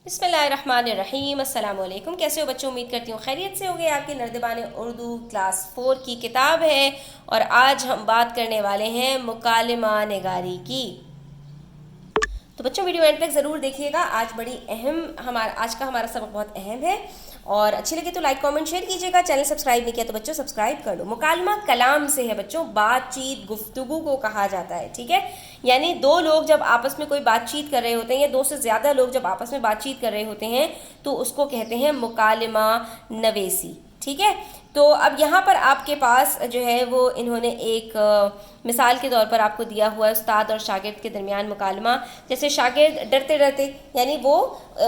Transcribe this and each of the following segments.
बिस्मिल्लाहिर्रहमानिर्रहीम। अस्सलाम वालेकुम। कैसे हो बच्चों? उम्मीद करती हूँ खैरियत से होगे। आपकी नर्दबान उर्दू क्लास 4 की किताब है और आज हम बात करने वाले हैं मुकालमा निगारी की। तो बच्चों वीडियो एंड तक ज़रूर देखिएगा। आज का हमारा सबक बहुत अहम है और अच्छी लगे तो लाइक कमेंट शेयर कीजिएगा। चैनल सब्सक्राइब नहीं किया तो बच्चों सब्सक्राइब कर लो। मुकालमा कलाम से है बच्चों, बातचीत गुफ्तगू को कहा जाता है। ठीक है, यानी दो लोग जब आपस में कोई बातचीत कर रहे होते हैं या दो से ज़्यादा लोग जब आपस में बातचीत कर रहे होते हैं तो उसको कहते हैं मुकालमा नवेसी। ठीक है, तो अब यहाँ पर आपके पास जो है वो इन्होंने एक मिसाल के तौर पर आपको दिया हुआ है उस्ताद और शागिर्द के दरमियान मुकालमा। जैसे शागिर्द डरते डरते, यानी वो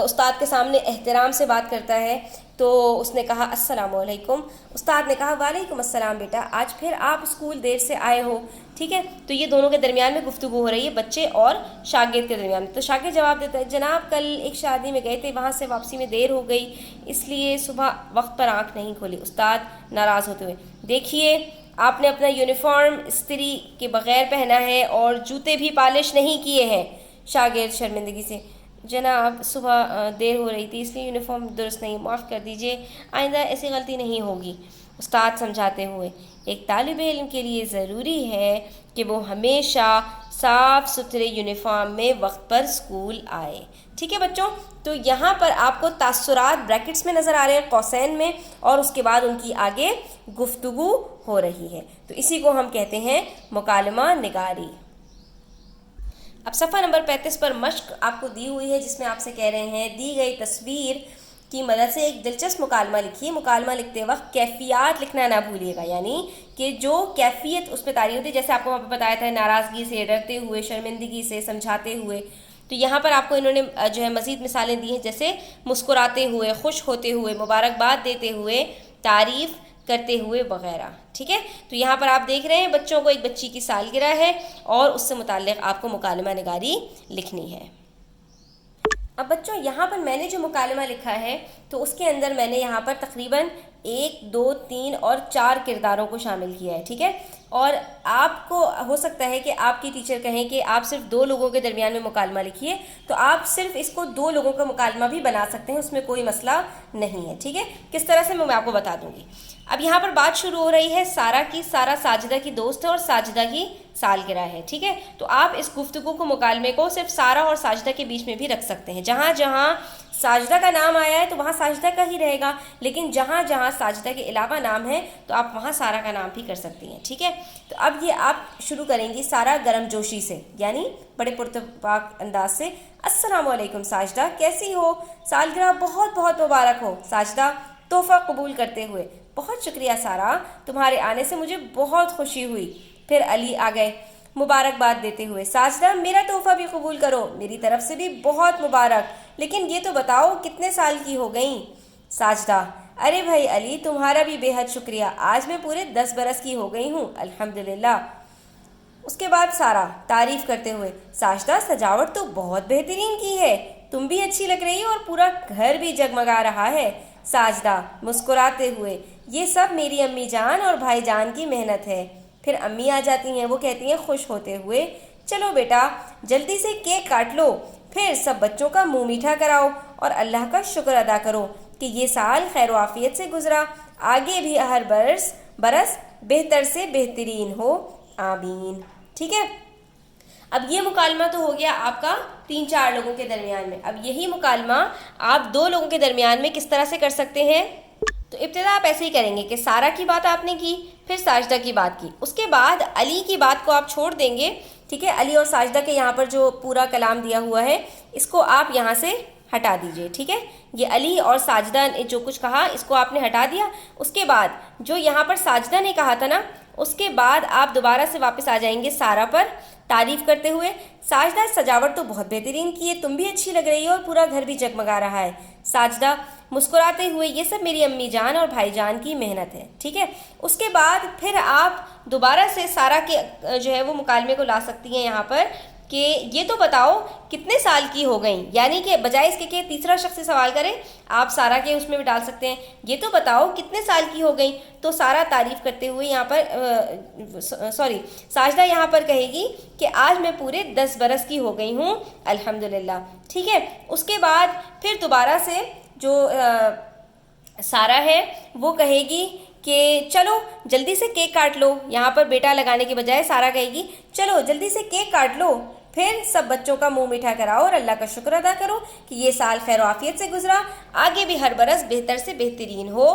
उस्ताद के सामने एहतराम से बात करता है, तो उसने कहा अस्सलाम वालेकुम। उस्ताद ने कहा वालेकुम अस्सलाम बेटा, आज फिर आप स्कूल देर से आए हो। ठीक है, तो ये दोनों के दरमियान में गुफ्तगू हो रही है, बच्चे और शागिर्द के दरमियान में। तो शागिर्द जवाब देता है, जनाब कल एक शादी में गए थे, वहाँ से वापसी में देर हो गई, इसलिए सुबह वक्त पर आंख नहीं खोली। उस्ताद नाराज़ होते हुए, देखिए आपने अपना यूनिफॉर्म इस्त्री के बगैर पहना है और जूते भी पॉलिश नहीं किए हैं। शागिर्द शर्मिंदगी से, जनाब सुबह देर हो रही थी इसलिए यूनिफॉर्म दुरुस्त नहीं, माफ़ कर दीजिए, आइंदा ऐसी गलती नहीं होगी। उस्ताद समझाते हुए, एक तालिब इल्म के लिए ज़रूरी है कि वो हमेशा साफ़ सुथरे यूनिफॉर्म में वक्त पर स्कूल आए। ठीक है बच्चों, तो यहाँ पर आपको तासुरात ब्रैकेट्स में नज़र आ रहे हैं, कौसैन में, और उसके बाद उनकी आगे गुफ्तगू हो रही है, तो इसी को हम कहते हैं मुकालमा निगारी। अब सफ़ा नंबर 35 पर मश्क आपको दी हुई है, जिसमें आपसे कह रहे हैं दी गई तस्वीर की मदद से एक दिलचस्प मुकालमा लिखिए। मुकालमा लिखते वक्त कैफियत लिखना ना भूलिएगा, यानी कि जो कैफियत उस पर तारी होती है, जैसे आपको वहाँ पर बताया था नाराज़गी से, डरते हुए, शर्मिंदगी से, समझाते हुए। तो यहाँ पर आपको इन्होंने जो है मज़ीद मिसालें दी हैं, जैसे मुस्कुराते हुए, खुश होते हुए, मुबारकबाद देते हुए, तारीफ़ करते हुए वगैरह। ठीक है, तो यहाँ पर आप देख रहे हैं बच्चों को एक बच्ची की सालगिरह है और उससे मुताल्लिक़ आपको मुकालमा निगारी लिखनी है। अब बच्चों यहाँ पर मैंने जो मुकालमा लिखा है तो उसके अंदर मैंने यहाँ पर तकरीबन 1, 2, 3 और 4 किरदारों को शामिल किया है। ठीक है, और आपको हो सकता है कि आपकी टीचर कहें कि आप सिर्फ 2 लोगों के दरमियान में मुकालमा लिखिए, तो आप सिर्फ इसको 2 लोगों का मुकालमा भी बना सकते हैं, उसमें कोई मसला नहीं है। ठीक है, किस तरह से मैं आपको बता दूंगी। अब यहाँ पर बात शुरू हो रही है सारा की। सारा साजिदा की दोस्त है और साजिदा की सालगिरह है। ठीक है, तो आप इस गुफ्तगू को, मुकालमे को सिर्फ सारा और साजिदा के बीच में भी रख सकते हैं। जहाँ जहाँ साजिदा का नाम आया है तो वहाँ साजिदा का ही रहेगा, लेकिन जहाँ जहाँ साजिदा के अलावा नाम है तो आप वहाँ सारा का नाम भी कर सकती हैं। ठीक है, तो अब ये आप शुरू करेंगी सारा गर्मजोशी से, यानी बड़े पुरतपाक अंदाज से। अस्सलाम वालेकुम साजिदा, कैसी हो? सालगिरह बहुत बहुत मुबारक हो। साजिदा तोहफ़ा कबूल करते हुए, बहुत शुक्रिया सारा, तुम्हारे आने से मुझे बहुत खुशी हुई। फिर अली आ गए मुबारकबाद देते हुए, साजिदा मेरा तोहफ़ा भी कबूल करो, मेरी तरफ से भी बहुत मुबारक, लेकिन ये तो बताओ कितने साल की हो गई? साजिदा, अरे भाई अली तुम्हारा भी बेहद शुक्रिया, आज मैं पूरे 10 बरस की हो गई हूँ अल्हम्दुलिल्लाह। उसके बाद सारा तारीफ़ करते हुए, साजिदा सजावट तो बहुत बेहतरीन की है, तुम भी अच्छी लग रही हो और पूरा घर भी जगमगा रहा है। साजिदा मुस्कुराते हुए, ये सब मेरी अम्मी जान और भाई जान की मेहनत है। फिर अम्मी आ जाती हैं, वो कहती हैं खुश होते हुए, चलो बेटा जल्दी से केक काट लो, फिर सब बच्चों का मुंह मीठा कराओ और अल्लाह का शुक्र अदा करो कि ये साल खैर आफियत से गुजरा, आगे भी हर बरस बेहतर से बेहतरीन हो, आमीन। ठीक है, अब ये मुकालमा तो हो गया आपका 3-4 लोगों के दरमियान में। अब यही मुकालमा आप 2 लोगों के दरमियान में किस तरह से कर सकते हैं? तो इब्तिदा आप ऐसे ही करेंगे कि सारा की बात आपने की, फिर साजिदा की बात की, उसके बाद अली की बात को आप छोड़ देंगे। ठीक है, अली और साजिदा के यहाँ पर जो पूरा कलाम दिया हुआ है इसको आप यहाँ से हटा दीजिए। ठीक है, ये अली और साजिदा ने जो कुछ कहा इसको आपने हटा दिया। उसके बाद जो यहाँ पर साजिदा ने कहा था ना, उसके बाद आप दोबारा से वापस आ जाएंगे सारा पर, तारीफ़ करते हुए, साजिदा सजावट तो बहुत बेहतरीन की है, तुम भी अच्छी लग रही हो और पूरा घर भी जगमगा रहा है। साजिदा मुस्कुराते हुए, ये सब मेरी अम्मी जान और भाई जान की मेहनत है। ठीक है, उसके बाद फिर आप दोबारा से सारा के जो है वो मुकालमे को ला सकती हैं यहाँ पर, کہ یہ تو بتاؤ کتنے سال کی ہو گئیں، یعنی کہ بجائے اس کے کہ تیسرا شخص سے سوال کریں آپ سارا کے اس میں بھی ڈال سکتے ہیں، یہ تو بتاؤ کتنے سال کی ہو گئیں، تو سارا تعریف کرتے ہوئے یہاں پر ساجدہ یہاں پر کہے گی کہ آج میں پورے 10 برس کی ہو گئی ہوں الحمدللہ، ٹھیک ہے۔ اس کے بعد پھر دوبارہ سے جو سارا ہے وہ کہے گی کہ چلو جلدی سے کیک کاٹ لو، یہاں پر بیٹا لگانے کے بجائے سارا کہے گی چلو جلدی سے کیک کاٹ لو، پھر سب بچوں کا منہ میٹھا کراؤ اور اللہ کا شکر ادا کرو کہ یہ سال خیر و عافیت سے گزرا، آگے بھی ہر برس بہتر سے بہترین ہو،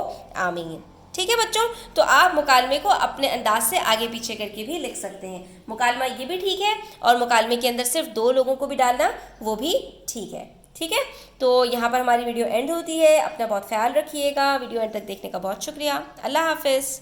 آمین۔ ٹھیک ہے بچوں، تو آپ مکالمے کو اپنے انداز سے آگے پیچھے کر کے بھی لکھ سکتے ہیں، مکالمہ یہ بھی ٹھیک ہے اور مکالمے کے اندر صرف 2 لوگوں کو بھی ڈالنا وہ بھی ٹھیک ہے، ٹھیک ہے۔ تو یہاں پر ہماری ویڈیو اینڈ ہوتی ہے، اپنا بہت خیال رکھیے گا، ویڈیو اینڈ تک دیکھنے کا بہت شکریہ، اللہ حافظ۔